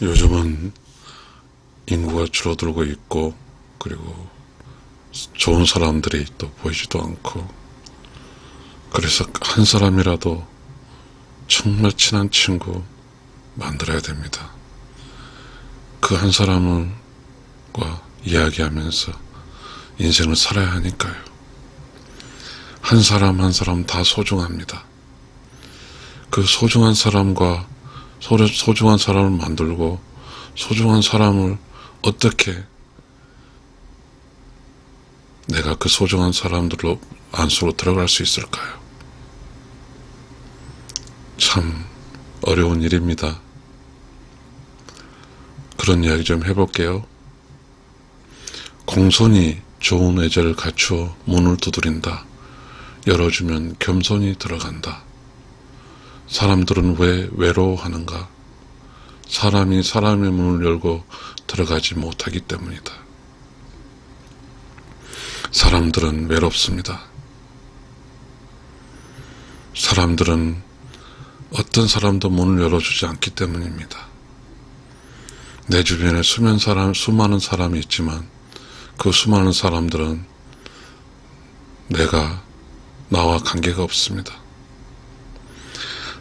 요즘은 인구가 줄어들고 있고, 그리고 좋은 사람들이 또 보이지도 않고, 그래서 한 사람이라도 정말 친한 친구 만들어야 됩니다. 그 한 사람과 이야기하면서 인생을 살아야 하니까요. 한 사람 한 사람 다 소중합니다. 그 소중한 사람과 소중한 사람을 만들고 소중한 사람을 어떻게 내가 그 소중한 사람들로 안수로 들어갈 수 있을까요? 참 어려운 일입니다. 그런 이야기 좀 해볼게요. 공손히 좋은 의자를 갖추어 문을 두드린다. 열어주면 겸손히 들어간다. 사람들은 왜 외로워하는가? 사람이 사람의 문을 열고 들어가지 못하기 때문이다. 사람들은 외롭습니다. 사람들은 어떤 사람도 문을 열어주지 않기 때문입니다. 내 주변에 수많은 사람이 있지만 그 수많은 사람들은 나와 관계가 없습니다.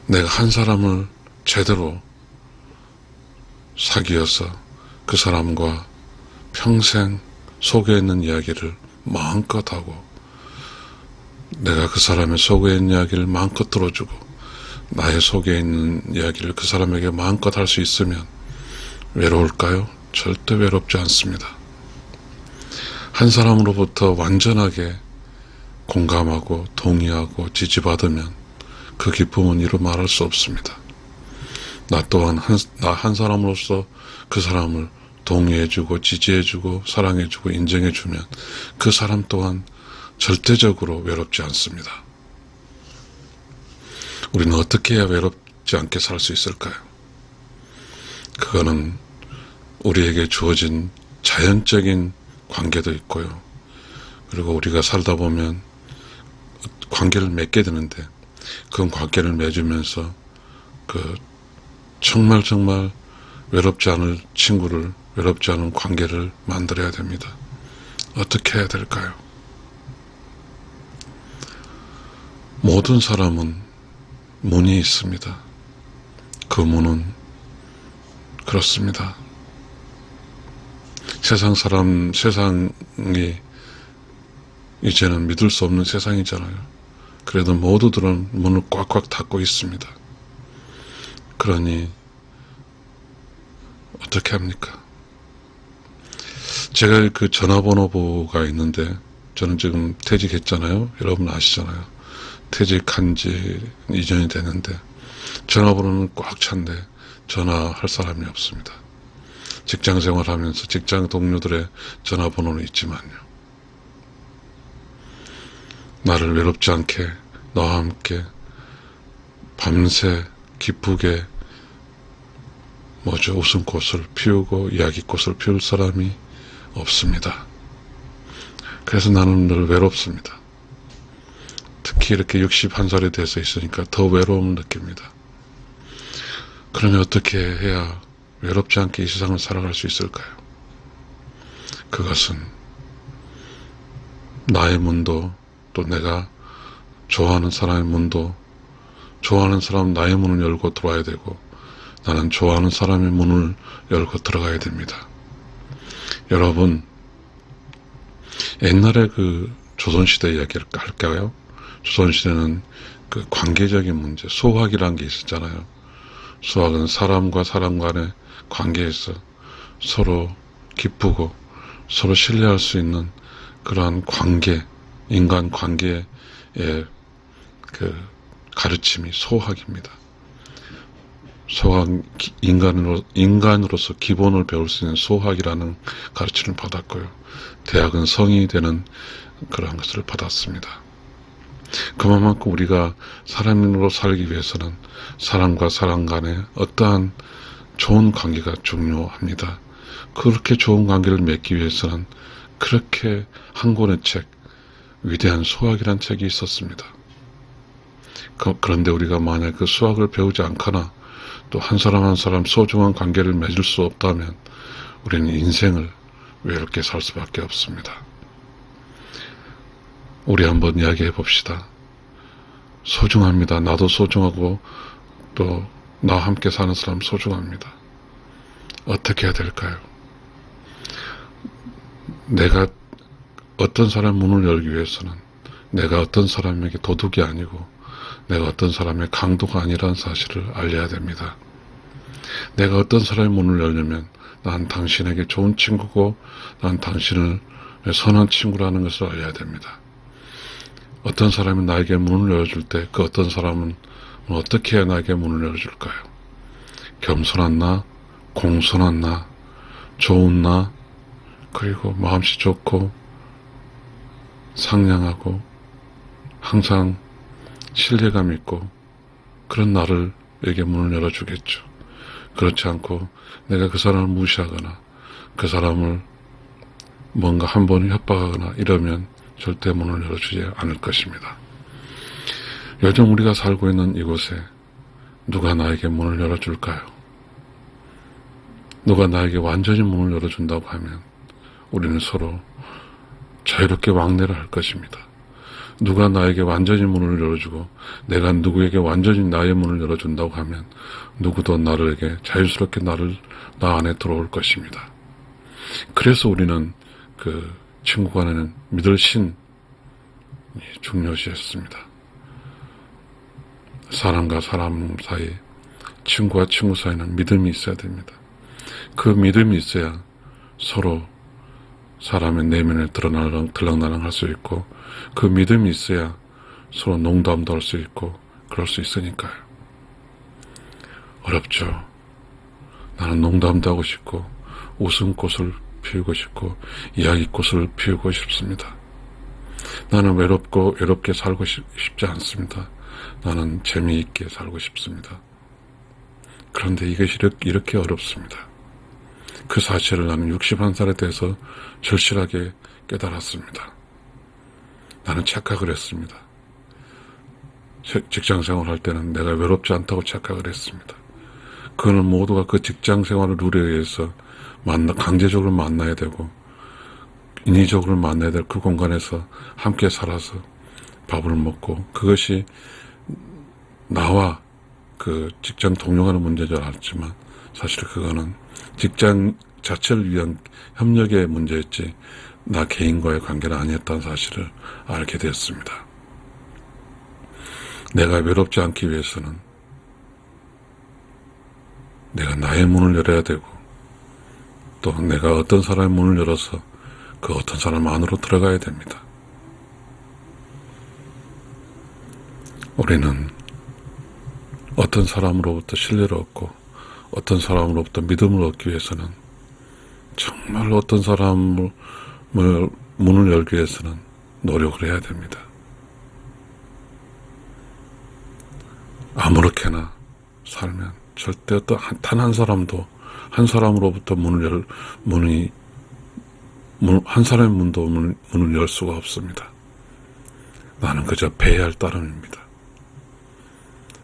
내가 한 사람을 제대로 사귀어서 그 사람과 평생 속에 있는 이야기를 마음껏 하고 내가 그 사람의 속에 있는 이야기를 마음껏 들어주고 나의 속에 있는 이야기를 그 사람에게 마음껏 할 수 있으면 외로울까요? 절대 외롭지 않습니다. 한 사람으로부터 완전하게 공감하고 동의하고 지지받으면 그 기쁨은 이루 말할 수 없습니다. 나 또한 나 한 사람으로서 그 사람을 동의해주고 지지해주고 사랑해주고 인정해주면 그 사람 또한 절대적으로 외롭지 않습니다. 우리는 어떻게 해야 외롭지 않게 살 수 있을까요? 그거는 우리에게 주어진 자연적인 관계도 있고요. 그리고 우리가 살다 보면 관계를 맺게 되는데 그 관계를 맺으면서 정말 외롭지 않을 친구를, 외롭지 않은 관계를 만들어야 됩니다. 어떻게 해야 될까요? 모든 사람은 문이 있습니다. 그 문은 그렇습니다. 세상이 이제는 믿을 수 없는 세상이잖아요. 그래도 모두들은 문을 꽉꽉 닫고 있습니다. 그러니 어떻게 합니까? 제가 그 전화번호부가 있는데 저는 지금 퇴직했잖아요. 여러분 아시잖아요. 퇴직한 지 2년이 됐는데 전화번호는 꽉 찬데 전화할 사람이 없습니다. 직장 생활하면서 직장 동료들의 전화번호는 있지만요. 나를 외롭지 않게 너와 함께 밤새 기쁘게 웃음꽃을 피우고 이야기꽃을 피울 사람이 없습니다. 그래서 나는 늘 외롭습니다. 특히 이렇게 61살이 돼서 있으니까 더 외로움을 느낍니다. 그러면 어떻게 해야 외롭지 않게 이 세상을 살아갈 수 있을까요? 그것은 나의 문도 또 내가 좋아하는 사람의 문도 좋아하는 사람 나의 문을 열고 들어와야 되고 나는 좋아하는 사람의 문을 열고 들어가야 됩니다. 여러분 옛날에 그 조선시대 이야기를 할까요? 조선시대는 그 관계적인 문제 소학이라는 게 있었잖아요. 소학은 사람과 사람 간의 관계에서 서로 기쁘고 서로 신뢰할 수 있는 그러한 관계, 인간 관계의 그 가르침이 소학입니다. 소학, 인간으로서 기본을 배울 수 있는 소학이라는 가르침을 받았고요. 대학은 성인이 되는 그러한 것을 받았습니다. 그만큼 우리가 사람으로 살기 위해서는 사람과 사람 간의 어떠한 좋은 관계가 중요합니다. 그렇게 좋은 관계를 맺기 위해서는 그렇게 한 권의 책, 위대한 수학이라는 책이 있었습니다. 그런데 우리가 만약 그 수학을 배우지 않거나 또 한 사람 한 사람 소중한 관계를 맺을 수 없다면 우리는 인생을 외롭게 살 수밖에 없습니다. 우리 한번 이야기해 봅시다. 소중합니다. 나도 소중하고 또 나와 함께 사는 사람 소중합니다. 어떻게 해야 될까요? 내가 어떤 사람 문을 열기 위해서는 내가 어떤 사람에게 도둑이 아니고 내가 어떤 사람의 강도가 아니라는 사실을 알려야 됩니다. 내가 어떤 사람의 문을 열려면 난 당신에게 좋은 친구고 난 당신을 선한 친구라는 것을 알려야 됩니다. 어떤 사람이 나에게 문을 열어줄 때 그 어떤 사람은 어떻게 해야 나에게 문을 열어줄까요? 겸손한 나, 공손한 나, 좋은 나, 그리고 마음씨 좋고 상냥하고 항상 신뢰감 있고 그런 나를에게 문을 열어주겠죠. 그렇지 않고 내가 그 사람을 무시하거나 그 사람을 뭔가 한 번 협박하거나 이러면 절대 문을 열어주지 않을 것입니다. 요즘 우리가 살고 있는 이곳에 누가 나에게 문을 열어줄까요? 누가 나에게 완전히 문을 열어준다고 하면 우리는 서로 자유롭게 왕래를 할 것입니다. 누가 나에게 완전히 문을 열어주고 내가 누구에게 완전히 나의 문을 열어준다고 하면 누구도 나에게 자유스럽게 나 안에 들어올 것입니다. 그래서 우리는 그 친구 간에는 믿을 신이 중요시했습니다. 사람과 사람 사이, 친구와 친구 사이는 믿음이 있어야 됩니다. 그 믿음이 있어야 서로 사람의 내면을 들락날락 할 수 있고 그 믿음이 있어야 서로 농담도 할 수 있고 그럴 수 있으니까요. 어렵죠. 나는 농담도 하고 싶고 웃음꽃을 피우고 싶고 이야기꽃을 피우고 싶습니다. 나는 외롭게 살고 싶지 않습니다. 나는 재미있게 살고 싶습니다. 그런데 이것이 이렇게 어렵습니다. 그 사실을 나는 61살에 대해서 절실하게 깨달았습니다. 나는 착각을 했습니다. 직장생활 할 때는 내가 외롭지 않다고 착각을 했습니다. 그거는 모두가 그 직장생활을 누리기 위해서 강제적으로 만나야 되고 인위적으로 만나야 될 그 공간에서 함께 살아서 밥을 먹고 그것이 나와 그 직장 동료간의 문제인 줄 알았지만 사실 그거는 직장 자체를 위한 협력의 문제였지 나 개인과의 관계는 아니었다는 사실을 알게 되었습니다. 내가 외롭지 않기 위해서는 내가 나의 문을 열어야 되고 또 내가 어떤 사람의 문을 열어서 그 어떤 사람 안으로 들어가야 됩니다. 우리는 어떤 사람으로부터 신뢰를 얻고 어떤 사람으로부터 믿음을 얻기 위해서는 정말 어떤 사람을 문을 열기 위해서는 노력을 해야 됩니다. 아무렇게나 살면 절대 단 한 사람도 한 사람으로부터 한 사람의 문을 열 수가 없습니다. 나는 그저 배회할 따름입니다.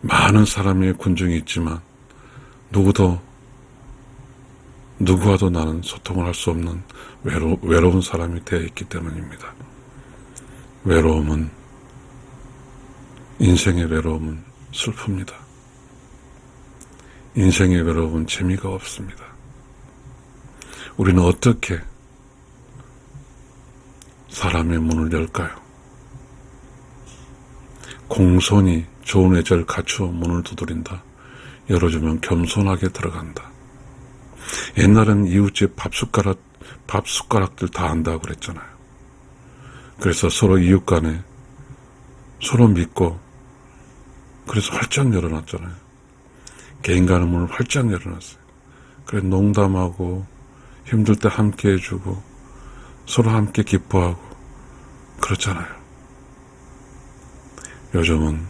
많은 사람의 군중이 있지만 누구와도 나는 소통을 할 수 없는 외로운 사람이 되어 있기 때문입니다. 인생의 외로움은 슬픕니다. 인생의 외로움은 재미가 없습니다. 우리는 어떻게 사람의 문을 열까요? 공손히 좋은 애절 갖추어 문을 두드린다. 열어주면 겸손하게 들어간다. 옛날엔 이웃집 밥숟가락들 다 안다고 그랬잖아요. 그래서 서로 이웃 간에 서로 믿고 그래서 활짝 열어놨잖아요. 개인 간의 문을 활짝 열어놨어요. 그래서 농담하고 힘들 때 함께 해주고 서로 함께 기뻐하고 그렇잖아요. 요즘은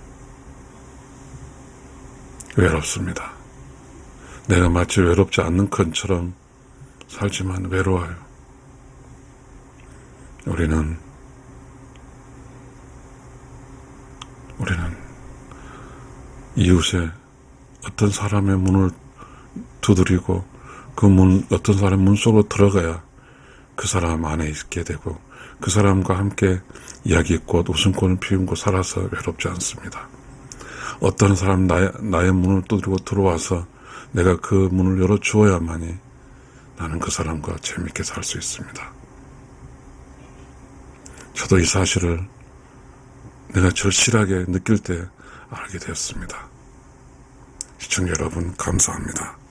외롭습니다. 내가 마치 외롭지 않는 것처럼 살지만 외로워요. 우리는 이웃의 어떤 사람의 문을 두드리고 어떤 사람의 문 속으로 들어가야 그 사람 안에 있게 되고 그 사람과 함께 이야기꽃, 웃음꽃을 피우고 살아서 외롭지 않습니다. 어떤 사람 나의 문을 두드리고 들어와서 내가 그 문을 열어주어야만이 나는 그 사람과 재밌게 살 수 있습니다. 저도 이 사실을 내가 절실하게 느낄 때 알게 되었습니다. 시청자 여러분 감사합니다.